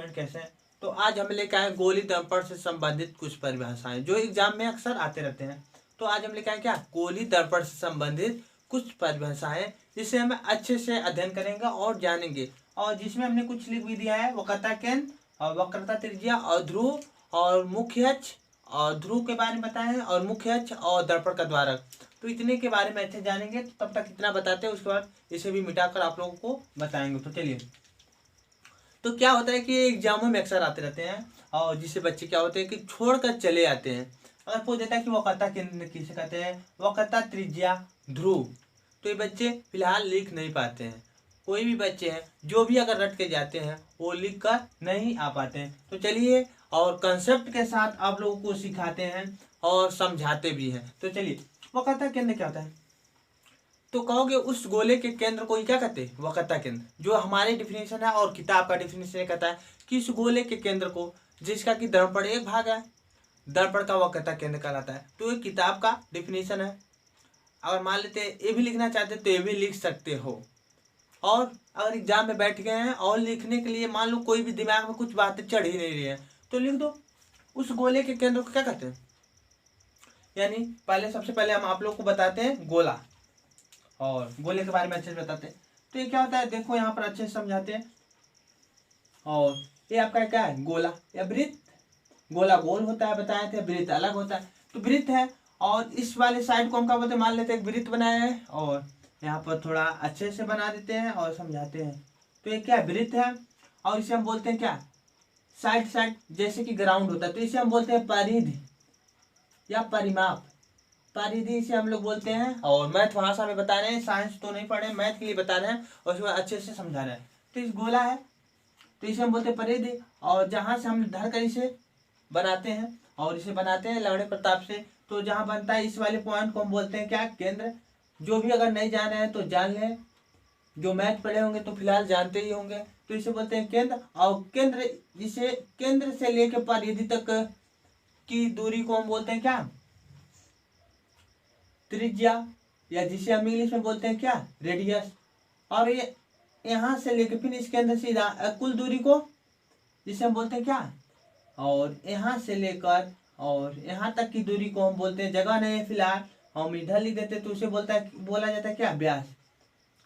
Student कैसे हैं। तो आज हम लेकर आए गोली दर्पण से संबंधित कुछ परिभाषाएं जो एग्जाम में अक्सर आते रहते हैं। तो आज हम लेकर आए क्या, गोली दर्पण से संबंधित कुछ परिभाषाएं, जिसे हम अच्छे से अध्ययन करेंगे और जानेंगे, और जिसमें हमने कुछ लिख भी दिया है। वक्रता केंद्र और वक्रता त्रिज्या और ध्रुव और मुख्य अक्ष और ध्रुव के बारे में बताए हैं, और मुख्य अक्ष और दर्पण का द्वारक। तो इतने के बारे में अच्छे जानेंगे। तो तब तक इतना बताते हैं, उसके बाद इसे भी मिटाकर आप लोगों को बताएंगे। तो चलिए, तो क्या होता है कि एग्जामों में अक्सर आते रहते हैं, और जिससे बच्चे क्या होते हैं कि छोड़कर चले आते हैं। अगर पूछ देता है कि वक्रता केंद्र किसे कहते हैं, वक्रता त्रिज्या ध्रुव, तो ये बच्चे फिलहाल लिख नहीं पाते हैं। कोई भी बच्चे हैं जो भी अगर रट के जाते हैं वो लिख कर नहीं आ पाते हैं। तो चलिए, और कंसेप्ट के साथ आप लोगों को सिखाते हैं और समझाते भी हैं। तो चलिए, वक्रता केंद्र क्या होता है। तो कहोगे उस गोले के केंद्र को ही क्या कहते हैं, वक्रता केंद्र। जो हमारे डिफिनेशन है और किताब का डिफिनेशन कहता है कि इस गोले के केंद्र को, जिसका कि दर्पण एक भाग है, दर्पण का वक्रता केंद्र कहलाता है। तो ये किताब का डिफिनेशन है। अगर मान लेते हैं ये भी लिखना चाहते तो ये भी लिख सकते हो। और अगर एग्जाम में बैठ गए हैं और लिखने के लिए मान लो कोई भी दिमाग में कुछ बातें चढ़ ही नहीं रही है, तो लिख दो उस गोले के केंद्र को क्या कहते हैं। यानी पहले, सबसे पहले हम आप लोग को बताते हैं गोला, और गोले के बारे में अच्छे से बताते हैं। तो ये क्या होता है, देखो यहाँ पर अच्छे से समझाते हैं। और ये आपका क्या है, गोला या वृत्त। गोला गोल होता है बताए थे, वृत्त अलग होता है। तो वृत्त है, और इस वाले साइड को हम क्या बोलते हैं, मान लेते हैं एक वृत्त बनाया है, और यहाँ पर थोड़ा अच्छे से बना देते हैं और समझाते हैं। तो ये क्या वृत्त है, और इसे हम बोलते हैं क्या, साइड साइड, जैसे कि ग्राउंड होता है। तो इसे हम बोलते हैं परिधि या परिमाप। परिधि से हम लोग बोलते हैं। और मैथ भाषा में बता रहे हैं, साइंस तो नहीं पढ़े, मैथ के लिए बता रहे हैं, और उसमें अच्छे से समझा रहे हैं। तो इस गोला है, तो इसे हम बोलते हैं परिधि, और जहाँ से हम धर कर इसे बनाते हैं, और इसे बनाते हैं लवणे प्रताप से। तो जहाँ बनता है इस वाले पॉइंट को हम बोलते हैं क्या, केंद्र। जो भी अगर नहीं जान रहे हैं तो जान लें, जो मैथ पढ़े होंगे तो फिलहाल जानते ही होंगे। तो इसे बोलते हैं केंद्र। और केंद्र, जिसे केंद्र से लेकर परिधि तक की दूरी को हम बोलते हैं क्या, त्रिज्या, या जिसे हम इंग्लिश में बोलते हैं क्या, रेडियस। और ये यहाँ से लेकर फिर इस केंद्र से कुल दूरी को, जिसे हम बोलते हैं क्या, और यहाँ से लेकर और यहाँ तक की दूरी को हम बोलते हैं, जगह नहीं है फिलहाल हम इधर लिख देते, तो उसे बोला जाता है क्या, व्यास।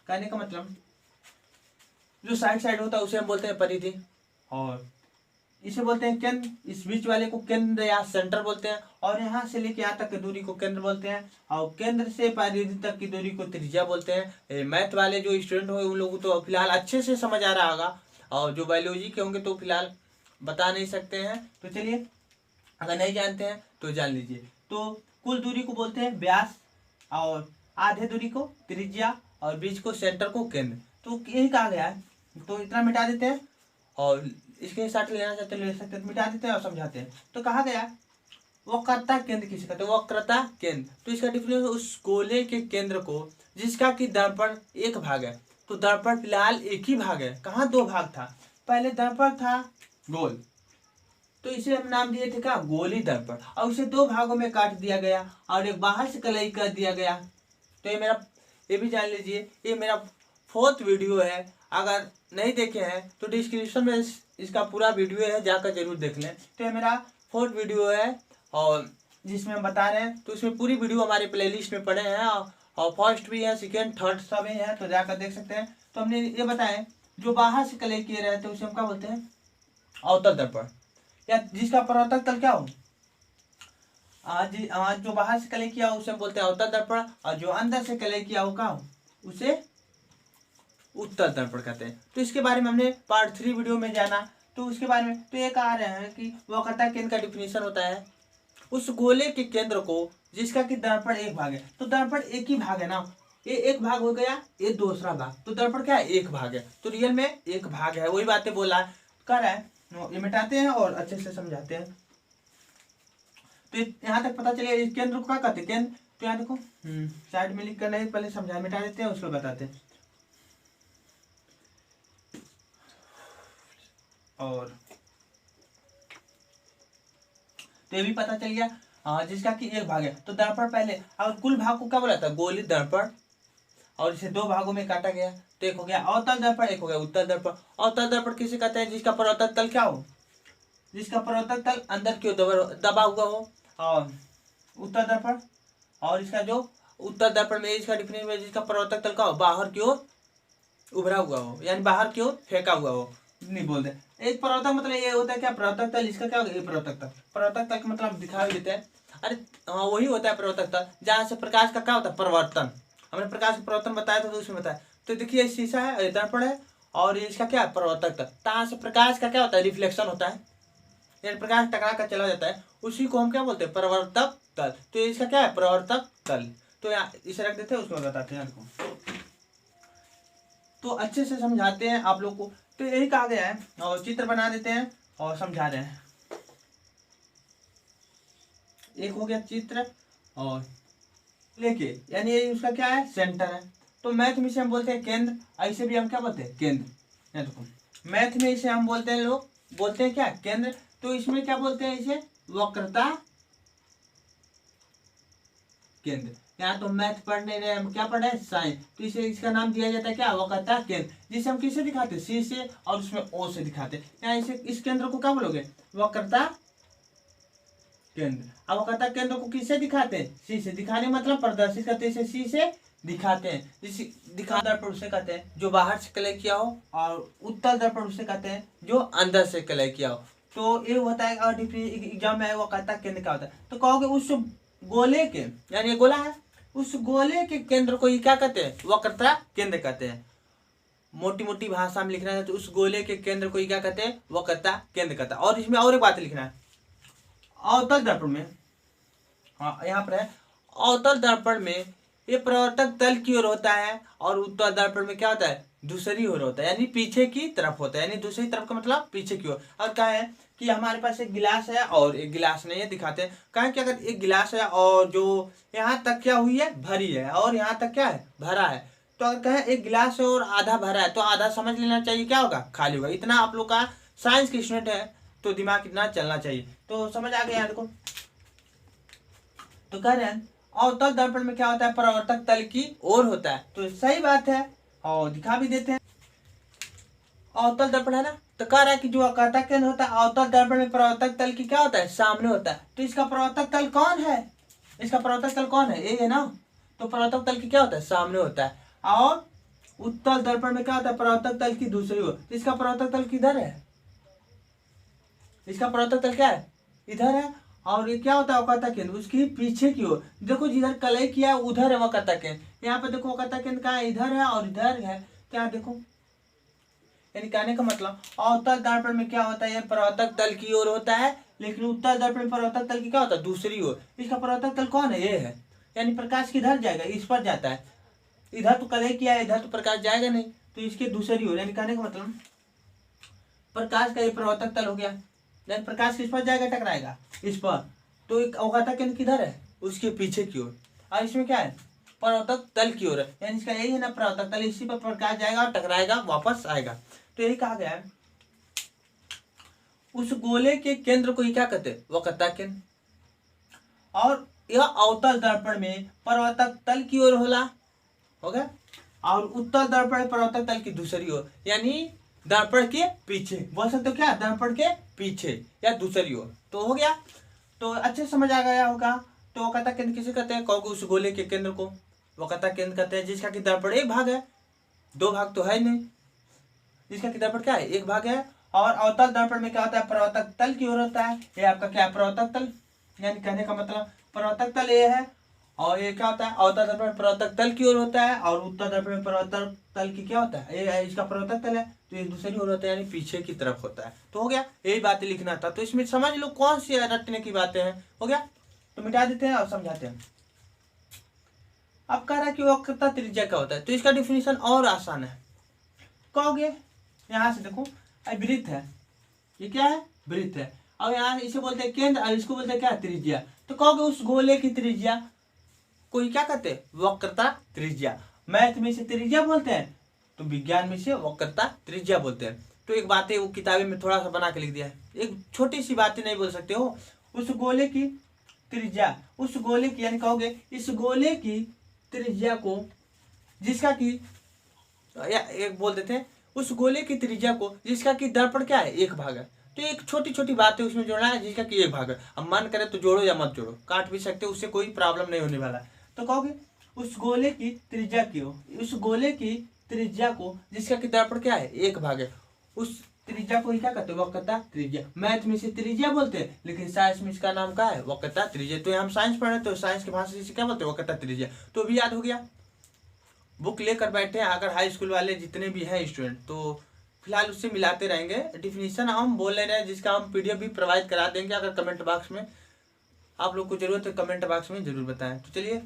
कहने का मतलब जो साइड साइड होता है उसे हम बोलते हैं परिधि, और इसे बोलते हैं केंद्र। इस बीच वाले को केंद्र या सेंटर बोलते हैं, और यहाँ से लेके यहाँ तक की दूरी को केंद्र बोलते हैं, और केंद्र से परिधि तक की दूरी को त्रिज्या बोलते हैं। मैथ वाले जो स्टूडेंट होंगे उन लोगों को तो फिलहाल अच्छे से समझ आ रहा होगा, और जो बायोलॉजी के होंगे तो फिलहाल बता नहीं सकते हैं। तो चलिए, अगर नहीं जानते हैं तो जान लीजिए। तो कुल दूरी को बोलते हैं व्यास, और आधे दूरी को त्रिज्या, और बीच को सेंटर को केंद्र। तो यही कहा गया है। तो इतना मिटा देते हैं, और इसके साथ लेना चाहते ले सकते हैं, मिटा देते हैं और समझाते हैं। तो कहा गया वक्रता केंद्र किसे कहते हैं, वक्रता केंद्र। तो इसका डिफिनेशन, उस गोले के केंद्र को जिसका कि दर्पण एक भाग है। तो दर्पण फिलहाल एक ही भाग है, कहाँ दो भाग था। पहले दर्पण था गोल, तो इसे हम नाम दिए थे क्या, गोली दर्पण, और इसे दो भागों में काट दिया गया, और एक बाहर से कलई कर दिया गया। तो ये भी जान लीजिए, ये मेरा 4th वीडियो है। अगर नहीं देखे हैं तो डिस्क्रिप्शन में इसका पूरा वीडियो है, जाकर जरूर देख लें। तो ये मेरा 4th वीडियो है, और जिसमें हम बता रहे हैं, तो इसमें पूरी वीडियो हमारे प्लेलिस्ट में पड़े हैं, और फर्स्ट भी है, सेकेंड थर्ड सभी है, तो जाकर देख सकते हैं। तो हमने ये बताया, जो बाहर से कलई किए रहते हैं उसे हम क्या बोलते हैं, अवतल दर्पण, या जिसका परावर्तक तल क्या हो, आज जो बाहर से कलई किया उसे हम बोलते हैं अवतल दर्पण, और जो अंदर से कलई किया हो का उसे उत्तल दर्पण कहते हैं। तो इसके बारे में हमने पार्ट 3 वीडियो में जाना। तो उसके बारे में तो ये कह रहे हैं कि वक्रता केंद्र का डिफिनेशन होता है उस गोले के केंद्र को जिसका कि दर्पण एक भाग है। तो दर्पण एक ही भाग है ना, ये एक भाग हो गया, ये दूसरा भाग, तो दर्पण क्या है, एक भाग है। तो रियल में एक भाग है, वही बातें बोला कर रहा है। ये मिटाते हैं और अच्छे से समझाते हैं। तो यहाँ तक पता चलिए इस केंद्र को क्या कहते हैं, केंद्र। तो यहाँ देखो साइड में लिख कर नहीं, पहले समझा मिटा देते हैं, उसको बताते हैं। और तो ये भी पता चल गया जिसका कि एक भाग है। तो दर्पण पहले, और कुल भाग को क्या बोला था, गोली दर्पण, और इसे दो भागों में काटा गया। तो एक हो गया अवतल दर्पण, एक हो गया उत्तल दर्पण। अवतल दर्पण किसे कहते हैं? जिसका परावर्तक तल क्या हो, जिसका परावर्तक तल अंदर की ओर दबा हुआ हो, और उत्तल दर्पण, और इसका जो उत्तल दर्पण में इसका डिफरेंस में जिसका परावर्तक तल का हो बाहर की ओर उभरा हुआ हो, यानी बाहर की ओर फेंका हुआ हो, नहीं बोलते। एक परावर्तक मतलब ये होता है क्या, परावर्तक तल, इसका क्या होगा, ये परावर्तक तल। परावर्तक तल का मतलब दिखा देते हैं, अरे हाँ वही होता है परावर्तक तल, जहाँ से प्रकाश का क्या होता है, परिवर्तन। हमने प्रकाश का परिवर्तन बताया था तो उसमें बताया। तो देखिए शीशा है, ये दर्पण है, और इसका क्या है, परावर्तक तल। तहाँ से प्रकाश का क्या होता है, रिफ्लेक्शन होता है, यानी प्रकाश टकरा कर चला जाता है, उसी को हम क्या बोलते हैं, परावर्तक तल। तो इसका क्या है, परावर्तक तल। तो यहाँ इसे रख देते हैं, उसमें बताते हैं आपको, तो अच्छे से समझाते हैं आप लोग को। तो यही कहा गया है, और चित्र बना देते हैं और समझा रहे हैं। एक हो गया चित्र, और लेके यानी ये उसका क्या है, सेंटर है। तो मैथ में इसे हम बोलते हैं केंद्र, ऐसे भी हम क्या बोलते हैं, केंद्र। ये देखो मैथ में इसे हम बोलते हैं, लोग बोलते हैं क्या, केंद्र। तो इसमें क्या बोलते हैं, इसे वक्रता केंद्र। यहाँ तो मैथ पढ़ नहीं रहे, हम क्या पढ़ रहे हैं, साइंस। तो इसे इसका नाम दिया जाता है क्या, वक्रता केंद्र, जिसे हम किससे दिखाते हैं, सी से, और उसमें ओ से दिखाते हैं। यहाँ इसे इस केंद्र को क्या बोलोगे, वक्रता केंद्र। अब वक्रता केंद्र को किससे दिखाते हैं, सी से। दिखाने मतलब प्रदर्शित करते हैं, इसे सी से दिखाते हैं। जिसे दिखा दर्पण उसे कहते हैं जो बाहर से कलय किया हो, और उत्तल दर्पण उसे कहते हैं जो अंदर से कलय किया हो। तो ये होता है, और एग्जाम में वक्रता केंद्र क्या होता है। तो कहोगे उस गोले के, यानी ये गोला है, उस गोले के केंद्र को ही क्या कहते हैं, वक्रता केंद्र कहते हैं। मोटी मोटी भाषा में लिखना है तो उस गोले के केंद्र को ही क्या कहते हैं, वक्रता केंद्र कहता है। और इसमें और एक बात लिखना है, अवतल दर्पण में, हाँ यहाँ पर है, अवतल दर्पण में ये प्रवर्तक तल की ओर होता है, और उत्तल दर्पण में क्या होता है, दूसरी ओर होता है, यानी पीछे की तरफ होता है। यानी दूसरी तरफ का मतलब पीछे की ओर। और क्या है कि हमारे पास एक गिलास है और एक गिलास नहीं है, दिखाते हैं। कहें कि अगर एक गिलास है और जो यहाँ तक क्या हुई है, भरी है, और यहाँ तक क्या है, भरा है। तो अगर कहें एक गिलास है और आधा भरा है, तो आधा समझ लेना चाहिए क्या होगा, खाली होगा। इतना आप लोग का साइंस के स्टूडेंट है तो दिमाग इतना चलना चाहिए। तो समझ आ गया देखो। तो कह रहे हैं अवतल दर्पण में क्या होता है, परावर्तक तल की ओर होता है। तो सही बात है, और दिखा भी देते हैं। अवतल दर्पण है ना, तो कह रहा है कि जो वक्रता केंद्र होता है अवतल दर्पण में परावर्तक तल की क्या होता है, सामने होता है। तो इसका परावर्तक तल कौन है, इसका परावर्तक तल कौन है, ये है ना। तो परावर्तक तल की क्या होता है, सामने होता है। और उत्तल दर्पण में क्या होता है, परावर्तक तल की दूसरी ओर। तो इसका परावर्तक तल किधर है, इसका परावर्तक तल क्या है, इधर है। और ये क्या होता है, वक्रता केंद्र उसकी पीछे की ओर। देखो जिधर कलई किया उधर है वक्रता केंद्र। यहाँ पे देखो वक्रता केंद्र कहाँ है, इधर है और इधर है। क्या देखो, यानी कहने का मतलब अवतल दर्पण में क्या होता है, ये परावर्तक तल की ओर होता है, लेकिन उत्तल दर्पण में परावर्तक तल की क्या होता है, दूसरी ओर। इसका परावर्तक तल कौन है, ये है। यानी प्रकाश किधर जाएगा, इस पर जाता है। इधर तो कलई किया है, इधर तो प्रकाश जाएगा नहीं, तो इसके दूसरी ओर। यानी कहने का मतलब प्रकाश का ये परावर्तक तल हो गया। यानी प्रकाश किस पर जाएगा, टकराएगा इस पर। तो एक वक्रता केंद्र किधर है, उसके पीछे की ओर। और इसमें क्या है, परावर्तक तल की ओर है। यानी इसका यही है ना, परावर्तक तल, इसी पर प्रकाश जाएगा और टकराएगा, वापस आएगा। तो यही कहा गया है, उस गोले के केंद्र को ही क्या कहते हैं, वक्रता केंद्र। और यह अवतल दर्पण में परावर्तक तल की ओर होला, हो गया। और उत्तल दर्पण परावर्तक तल की दूसरी ओर, यानी दर्पण के पीछे, बोल सकते हो क्या, दर्पण के पीछे या दूसरी ओर। तो हो गया, तो अच्छे समझ आ गया होगा। तो वक्रता केंद्र किसे कहते हैं, कहोगे उस गोले के केंद्र को वक्रता केंद्र कहते हैं, जिसका कि दर्पण एक भाग है, दो भाग तो है नहीं, जिसका कि दर्पण क्या है, एक भाग है। और अवतल दर्पण में क्या होता है, परावर्तक तल की ओर होता है। ये आपका क्या है, परावर्तक तल। यानी कहने का मतलब परावर्तक तल ये है, और ये क्या होता है, अवतल दर्पण में परावर्तक तल की ओर होता है, और उत्तल दर्पण में परावर्तक तल की क्या होता है, ये इसका परावर्तक तल है, तो ये दूसरी ओर होता है, यानी पीछे की तरफ होता है। तो हो गया, यही बातें लिखना था। तो इसमें समझ लो कौन सी रटने की बातें हैं, हो गया। तो मिटा देते हैं और समझाते हैं। अब कह रहा है कि वक्रता त्रिज्या क्या होता है, तो इसका डिफिनेशन और आसान है। कहोगे यहाँ से देखो, वृत्त है, ये क्या है, वृत्त है। और यहाँ इसे बोलते हैं केंद्र, और इसको बोलते हैं क्या, त्रिज्या। तो कहोगे उस गोले की त्रिज्या कोई क्या कहते हैं, वक्रता त्रिज्या। मैथ में इसे त्रिज्या बोलते हैं, तो विज्ञान में इसे वक्रता त्रिज्या बोलते हैं। तो एक बात है, वो किताबें में थोड़ा सा बना के लिख दिया है, एक छोटी सी बातें नहीं बोल सकते हो। उस गोले की त्रिज्या, उस गोले की, यानी कहोगे इस गोले की त्रिज्या को, जिसका कि या एक बोल देते हैं उस गोले की त्रिज्या को जिसका कि दर्पण क्या है, एक भाग है। तो एक छोटी छोटी बातें उसमें जोड़ना है जिसका कि एक भाग है। अब मन करे तो जोड़ो या मत जोड़ो, काट भी सकते हो, उससे कोई प्रॉब्लम नहीं होने वाला है। तो कहोगे उस गोले की त्रिज्या क्यों, उस गोले की त्रिज्या को जिसका कि दर्पण क्या है, एक भाग है, उस त्रिज्या को ही क्या कहते हैं, वक्रता त्रिज्या। मैथ में इसे त्रिज्या बोलते हैं, लेकिन साइंस में इसका नाम क्या है, वक्रता त्रिज्या। तो हम साइंस पढ़ रहे हैं तो साइंस की भाषा से क्या बोलते हैं, वक्रता त्रिज्या। तो भी याद हो गया। बुक लेकर बैठे हैं अगर हाई स्कूल वाले जितने भी हैं स्टूडेंट, तो फिलहाल उससे मिलाते रहेंगे। डिफिनीशन हम बोल ले रहे हैं जिसका हम पीडीएफ भी प्रोवाइड करा देंगे। अगर कमेंट बॉक्स में आप लोग को जरूरत है, कमेंट बॉक्स में जरूर बताएं। तो चलिए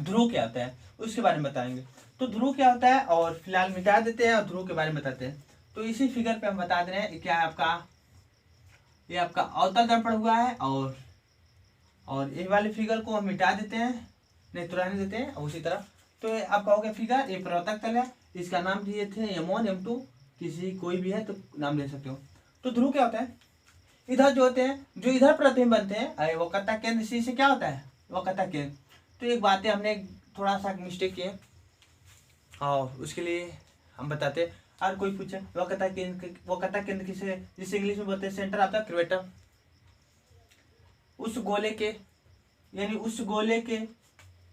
ध्रुव क्या होता है उसके बारे में बताएंगे। तो ध्रुव क्या होता है और फिलहाल मिटा देते हैं और ध्रुव के बारे में बताते हैं। तो इसी फिगर पे हम बता दे रहे हैं क्या है आपका, ये आपका अवतल दर्पण हुआ है और ये वाले फिगर को हम मिटा देते हैं, नहीं तो रहने देते हैं उसी तरह। तो आप कहोगे फिगर ये प्रवर्तक तल है, इसका नाम दिए थे M1 M2, किसी कोई भी है तो नाम ले सकते हो। तो ध्रुव क्या होता है, इधर जो होते हैं जो इधर प्रतिबिंब बनते हैं वो कथा केंद्र सी से क्या होता है, वो कथा केंद्र। तो एक बात है हमने थोड़ा सा मिस्टेक किए और उसके लिए हम बताते। और कोई पूछे वक्रता केंद्र किसे, जिसे इंग्लिश में बोलते हैं सेंटर ऑफ द क्रेटर। उस गोले के यानी उस गोले के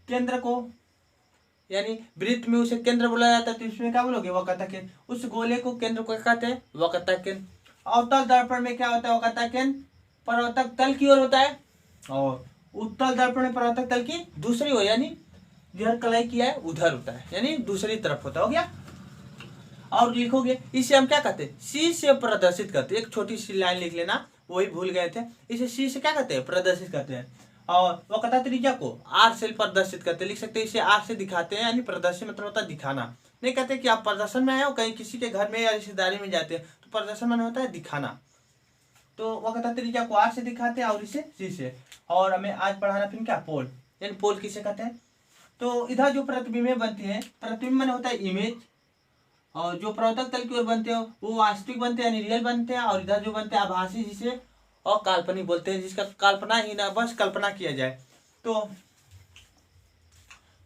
केंद्र को, यानी वृत्त में उसे केंद्र बोला जाता है, तो इसमें क्या बोलोगे, वक्रता केंद्र। उस गोले को केंद्र को कहते हैं वक्रता केंद्र। अवतल दर्पण में क्या होता है, वक्रता केंद्र प्रवर्तक तल की ओर होता है, और उत्तल दर्पण में प्रवर्तक तल की दूसरी ओर, यानी जिधर कलाई किया है उधर होता है, यानी दूसरी तरफ होता है। हो गया। और लिखोगे इसे हम क्या कहते हैं, सी से प्रदर्शित करते हैं। एक छोटी सी लाइन लिख लेना, वही भूल गए थे। इसे सी से क्या कहते हैं, प्रदर्शित करते हैं। और वक्रता त्रिज्या को आर से प्रदर्शित करते हैं, लिख सकते हैं इसे आर से दिखाते हैं। यानी प्रदर्शन मतलब होता है दिखाना। नहीं कहते कि आप प्रदर्शन में आए हो, कहीं किसी के घर में या रिश्तेदारी में जाते हैं तो प्रदर्शन में होता है दिखाना। तो वक्रता त्रिज्या को आर से दिखाते हैं और इसे सी से। और हमें आज पढ़ाना फिर क्या, पोल, यानी पोल किसे कहते हैं। तो इधर जो प्रतिबिंबें बनती हैं, प्रतिबिंब में होता है इमेज, और जो प्रवर्तक तल की ओर बनते हो वो वास्तविक बनते हैं यानी रियल बनते हैं, और इधर जो बनते हैं आभासी, जिसे और काल्पनिक बोलते हैं, जिसका कल्पना ही ना बस कल्पना किया जाए। तो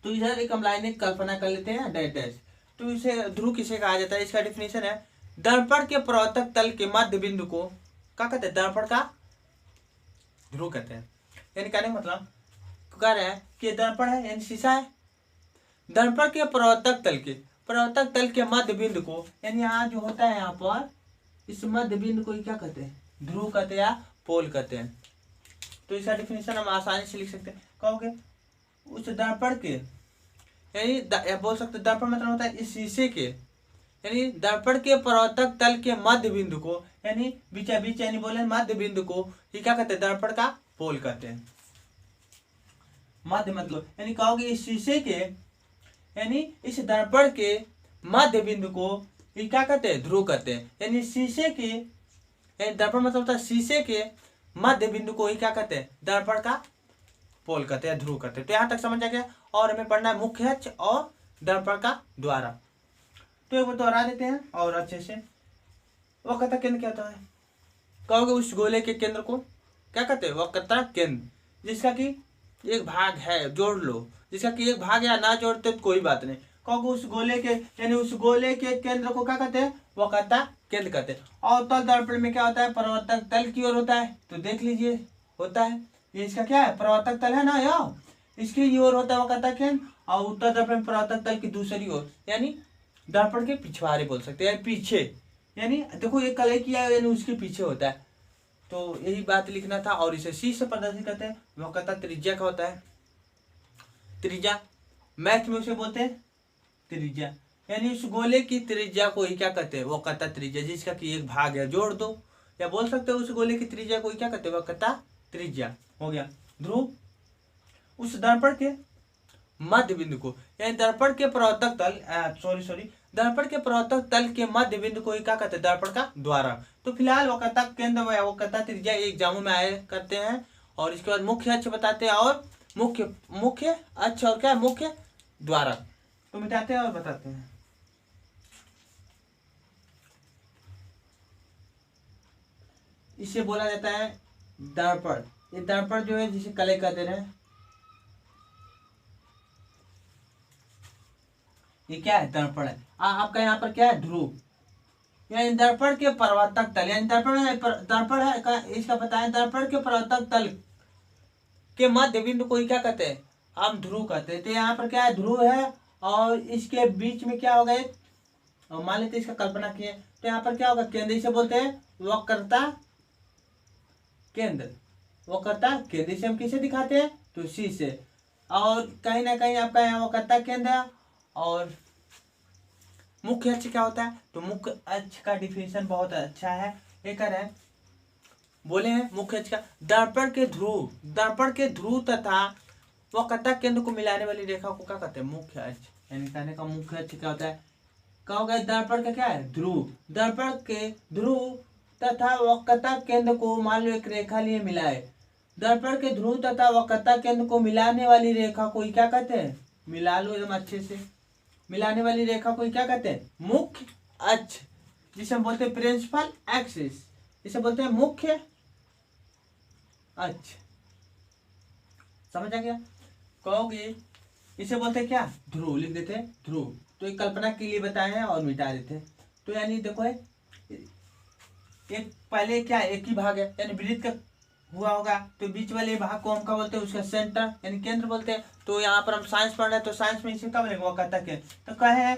इधर एक हम लाइन एक कल्पना कर लेते हैं डैश डैश। तो इसे ध्रुव किसे कहा जाता है, इसका डिफिनेशन है दर्पण के प्रवर्तक तल के मध्य बिंदु को क्या कहते हैं, दर्पण का ध्रुव कहते हैं। यानी कहने का मतलब कह रहे हैं कि दर्पण है यानी शीशा है, दर्पण के प्रवर्तक तल के मध्य बिंदु को, यानी यहाँ जो होता है यहाँ पर इस मध्य बिंदु को क्या कहते हैं, ध्रुव कहते हैं या पोल कहते हैं। तो इसका डिफिनेशन हम आसानी से लिख सकते हैं। कहोगे उस दर्पण के, यानी बोल सकते दर्पण मतलब होता है इस शीशे के, यानी दर्पण के प्रवर्तक तल के मध्य बिंदु को, यानी बीचा बीच यानी बोले मध्य बिंदु को ये क्या कहते हैं, दर्पण का पोल कहते हैं। मध्य मतलब यानी कहोगे इस शीशे के, यानी इस दर्पण के मध्य बिंदु को ये क्या कहते हैं, ध्रुव कहते हैं। यानी शीशे के, यानी दर्पण मतलब होता है शीशे के मध्य बिंदु को ही क्या कहते हैं, दर्पण का पोल कहते हैं, ध्रुव कहते हैं। तो यहाँ तक समझ आ गया। और हमें पढ़ना है मुख्य अक्ष और दर्पण का द्वारा। तो एक बार दोहरा देते हैं और अच्छे से। वक्रता केंद्र क्या होता है, कहोगे उस गोले के केंद्र को क्या कहते हैं, वक्रता केंद्र, जिसका कि एक भाग है, जोड़ लो, जिसका कि एक भाग या ना जोड़ते तो कोई बात नहीं। कहोगे उस गोले के, यानी उस गोले के केंद्र को क्या कहते हैं, वक्रता केंद्र कहते हैं। अवतल दर्पण में क्या होता है, प्रवर्तक तल की ओर होता है। तो देख लीजिए होता है, ये इसका क्या है, प्रवर्तक तल है ना, यह इसकी ओर होता है वक्रता केंद्र, और उत्तर दर्पण में प्रवर्तक तल की दूसरी ओर, यानी दर्पण के पिछवाड़े बोल सकते हैं, पीछे। यानी देखो ये कलई किया है यानी उसके पीछे होता है। तो यही बात लिखना था। और इसे सी से प्रदर्शित करते हैं। वक्रता त्रिज्या का होता है, त्रिज्या मैथ में उसे बोलते हैं त्रिज्या, यानी उस गोले की त्रिज्या को ही क्या कहते हैं, वक्रता त्रिज्या, जिसका कि एक भाग है, जोड़ दो। या बोल सकते हो उस गोले की त्रिज्या को ही क्या कहते हैं, वक्रता त्रिज्या। हो गया। ध्रुव उस दर्पण के मध्य बिंदु को, यानी दर्पण के प्रवर्तक तल दर्पण के प्रवर्तक तल के मध्य बिंदु को ही क्या कहते हैं, दर्पण का द्वारा। तो फिलहाल वक्रता केंद्र व वक्रता त्रिज्या एग्जामों में आए करते हैं। और इसके बाद मुख्य अक्ष बताते हैं, और मुख्य अक्ष और क्या, मुख्य द्वारा। तो मिटाते हैं और बताते हैं। इसे बोला जाता है दर्पण। ये दर्पण जो है जिसे कलई कहते हैं, ये क्या है, दर्पण है। आपका यहाँ पर क्या है, ध्रुव, यानी दर्पण के प्रवर्तक तल, यानी दर्पण है इसका बताएं, दर्पण के प्रवर्तक तल के मध्य बिंदु को ही क्या कहते हैं, हम ध्रुव कहते हैं। तो यहाँ पर क्या है, ध्रुव है और इसके बीच में क्या होगा, और मान लेते इसका कल्पना किए, तो यहाँ पर क्या होगा, केंद्र, इसे बोलते हैं वक्रता केंद्र। वक्रता केंद्र इसे हम किसे दिखाते हैं, तो सी से। और कहीं ना कहीं आपका यहाँ वक्रता केंद्र है। और मुख्य अक्ष क्या होता है, तो मुख्य अक्ष का डिफिनेशन बहुत अच्छा है, एक है बोले हैं मुख्य अक्ष का, दर्पण के ध्रुव तथा वक्रता केंद्र को मिलाने वाली रेखा को क्या कहते हैं, मुख्य अक्ष। यानी कहने का मुख्य अक्ष क्या होता है, क्या होगा, दर्पण का क्या है, ध्रुव, दर्पण के ध्रुव तथा वक्रता केंद्र को मान लो एक रेखा लिए मिलाए, दर्पण के ध्रुव तथा वक्रता केंद्र को मिलाने वाली रेखा को क्या कहते हैं, मिला लो एकदम अच्छे से, मिलाने वाली रेखा को क्या कहते हैं, मुख्य अक्ष, जिसे हम बोलते हैं प्रिंसिपल एक्सिस, इसे बोलते हैं मुख्य अक्ष। समझ आ गया, कहोगे इसे बोलते हैं क्या, ध्रुव, लिख देते हैं ध्रुव। तो एक कल्पना के लिए बताए हैं और मिटा देते हैं। तो यानी देखो एक पहले क्या एक ही भाग है, यानी वृत्त का हुआ होगा, तो बीच वाले भाग को हम क्या बोलते हैं, उसका सेंटर यानी केंद्र बोलते हैं। तो यहाँ पर हम साइंस पढ़ रहे हैं, तो साइंस में इसे क्या बोलेंगे, वक्रता केंद्र। तो कहे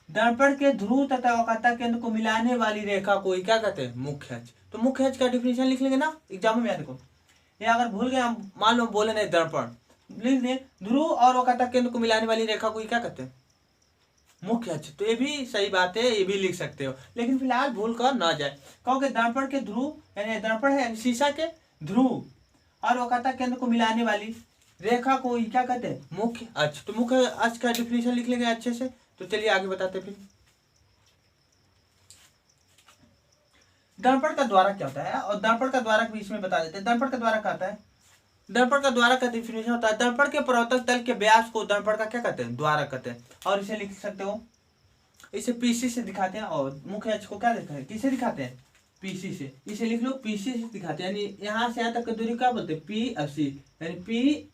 दर्पण के ध्रुव तथा वक्रता केंद्र को मिलाने वाली रेखा को क्या कहते हैं, मुख्य अक्ष। तो मुख्य अक्ष का डिफिनेशन लिख लेंगे ना एग्जाम में, याद रखो। या अगर भूल गए, हम मान लो बोले नहीं दर्पण, लिख दे ध्रुव और वक्रता केंद्र को मिलाने वाली रेखा को क्या कहते हैं, मुख्य अक्ष। तो ये भी सही बात है, ये भी लिख सकते हो, लेकिन फिलहाल भूल कर ना जाए। कहोगे दर्पण के ध्रुव, यानी दर्पण है शीशा के ध्रुव और वक्रता केंद्र को मिलाने वाली रेखा को क्या कहते हैं, मुख्य अक्ष। तो मुख्य अक्ष का डिफिनेशन लिख लेंगे अच्छे से। तो चलिए आगे बताते फिर। दर्पण का द्वारक क्या होता है, और दर्पण का द्वारक भी इसमें बता देते हैं। दर्पण का द्वारक क्या होता है, दर्पण का द्वारक का डिफिनेशन होता है, दर्पण के प्रवर्तक तल के व्यास को दर्पण का क्या कहते हैं, द्वारक कहते हैं। और इसे लिख सकते हो, इसे पीसी से दिखाते हैं, और मुख्य अक्ष को क्या दिखाते हैं, किसे दिखाते हैं, पीसी से। इसे लिख लो, पीसी से दिखाते हैं, यानी यहाँ से यहाँ तक की दूरी क्या बोलते हैं, पी और सी, यानी पी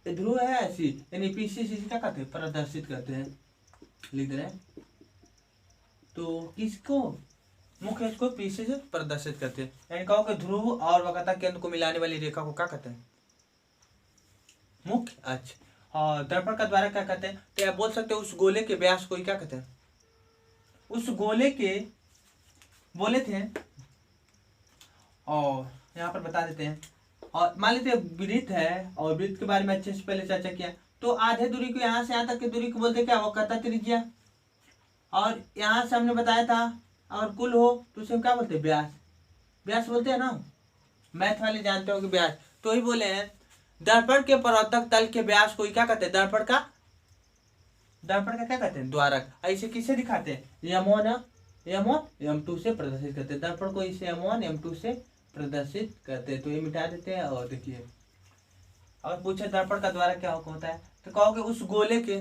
ध्रुव है सी, यानी पीसी से क्या कहते हैं, प्रदर्शित करते हैं, लिख दे रहे हैं। तो किसको, मुख्य अक्ष को पीसी से प्रदर्शित करते हैं। यानी कहो कि ध्रुव और वक्रता केंद्र को मिलाने वाली रेखा को क्या कहते हैं, मुख्य अक्ष। और दर्पण का द्वारक क्या कहते हैं, तो आप बोल सकते हो उस गोले के व्यास को क्या कहते हैं, उस गोले के बोले थे। और यहाँ पर बता देते हैं, और मान लेते वृत्त है, और वृत्त के बारे में अच्छे से पहले चर्चा किया। तो आधे दूरी को यहाँ से यहाँ तक की दूरी को बोलते क्या, वक्रता त्रिज्या। और यहाँ से हमने बताया था, और कुल हो तो उसे क्या बोलते हैं, व्यास, व्यास बोलते हैं ना, मैथ वाले जानते हो कि व्यास। तो ही बोले हैं दर्पण के प्रवर्तक तल के व्यास को क्या कहते हैं, दर्पण का क्या कहते हैं, द्वारक। ऐसे किसे दिखाते हैं, M1 M2 से प्रदर्शित करते हैं, दर्पण को इसे M1 M2 से प्रदर्शित करते हैं। तो ये मिटा देते हैं। और देखिए, और पूछे दर्पण का द्वारक क्या होता है, तो कहोगे उस गोले के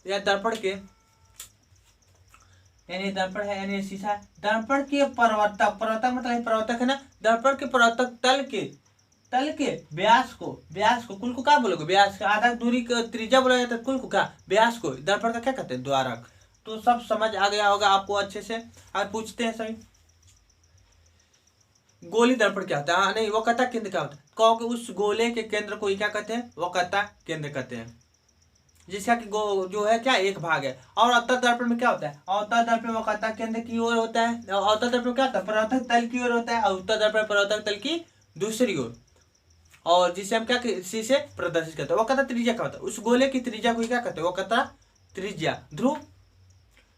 या दर्पण के, यानी दर्पण है यानी शीशा, दर्पण के प्रवर्तक मतलब प्रवर्तक है ना, दर्पण के प्रवर्तक तल के व्यास को कुल को क्या बोलोगे, व्यास का आधा दूरी का त्रिज्या बोला जाता है, कुल को क्या, व्यास को दर्पण का क्या कहते हैं, द्वारक। तो सब समझ आ गया होगा आपको अच्छे से। आज पूछते हैं सभी, गोली दर्पण क्या होता है, नहीं वक्रता केंद्र क्या होता है, कहोगे उस गोले के केंद्र को क्या कहते हैं, वक्रता केंद्र कहते हैं, जिसका कि जो है क्या एक भाग है। और अवतल दर्पण में क्या होता है, अवतल दर्पण वक्रता केंद्र की ओर होता है, अवतल दर्पण क्या होता है, प्रवर्तक तल की ओर होता है, और उत्तल दर्पण प्रवर्तक तल की दूसरी ओर, और जिसे हम क्या सी से प्रदर्शित करते हैं। वक्रता त्रिज्या क्या होता है, उस गोले की त्रिज्या को क्या कहते हैं, वक्रता त्रिज्या। ध्रुव,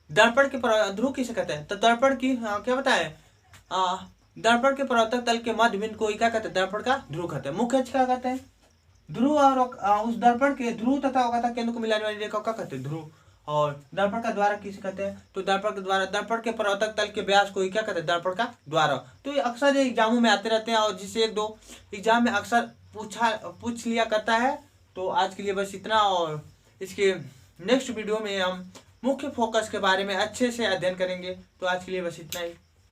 दर्पण के ध्रुव किसे कहते हैं, तो दर्पण की क्या बताए, दर्पण के प्रवर्तक तल के मध्य बिंदु को क्या कहते हैं, दर्पण का ध्रुव कहते हैं। मुख्य अक्ष क्या कहते हैं, ध्रुव, और उस दर्पण के ध्रुव तथा वक्रता केंद्र को मिलाने वाली रेखा क्या कहते हैं, ध्रुव। और दर्पण का द्वारक किसे कहते हैं, तो दर्पण के द्वारा दर्पण के प्रवर्तक तल के व्यास को क्या कहते हैं, दर्पण का द्वारक। तो ये अक्सर एग्जामों में आते रहते हैं, और जिसे एक दो एग्जाम में अक्सर पूछ लिया करता है। तो आज के लिए बस इतना, और इसके नेक्स्ट वीडियो में हम मुख्य फोकस के बारे में अच्छे से अध्ययन करेंगे। तो आज के लिए बस इतना ही।